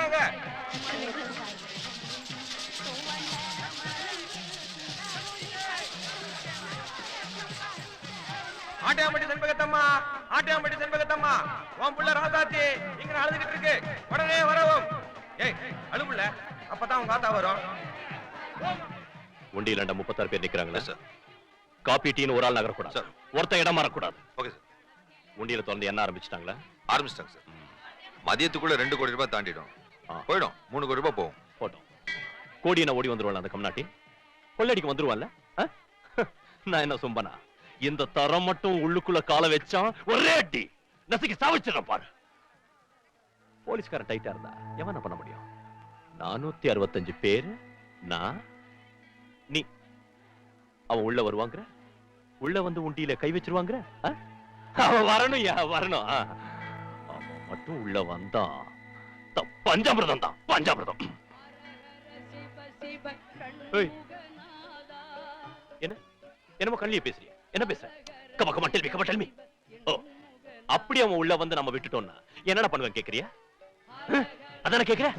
வாங்க. ஆட்டியாம்பட்டி செண்பகத்தம்மா, ஆட்டியாம்பட்டி செண்பகத்தம்மா, உன் புள்ள ராசாத்தி இங்க அழுதுகிட்டு இருக்கு, உடனே வரவும். ஏய் அழுப்புள்ள, அப்பதான் உங்க ஆத்தா வரும். உண்டியில 36 பேர் நிக்கிறாங்களா சார்? காப்பி டீன்னு ஒரு ஆள் நகரக்கூடாது சார், ஒருத்த இடம் மாறக்கூடாது. Okay sir. உண்டியில திறந்து என்ன ஆரம்பிச்சிட்டாங்களா? ஆரம்பிச்சிட்டாங்க சார். மதியத்துக்குள்ள 2 கோடி ரூபாய் தாண்டிடும். போயிடும், 3 கோடி ரூபாய் போகும். போட்டோம். கோடியை ஓடி வந்துருவாள் அந்த கம்நாட்டி, கொள்ளடிக்கு வந்துருவான்ல. நான் என்ன சும்பனா, இந்த தரம் மட்டும் உள்ளுக்குள்ள கால வச்சான் ஒரே அடி நசுக்கி சாவிச்சிட பாரு. போலீஸ்காரன் டைட்டா இருந்தா எவன பண்ண முடியும்? 465 பேரு, நான் நீ. அவன் உள்ள வருவாங்க, உள்ள வந்து உண்டியில கை வச்சிருவாங்க. அவன் வரணும், வரணும். அவன் மட்டும் உள்ள வந்தான் பஞ்சாமிரதம் தான், பஞ்சாமிரதம். என்ன என்னமோ கண்ணியே பேசுறிய, என்ன பேச? Come on come on tell me, come on tell me. ஓ, அப்படி அவன் உள்ள வந்து நம்ம விட்டுட்டோம்னா என்னடா பண்ணுவேன் கேக்குறியா? அதானே கேக்குற?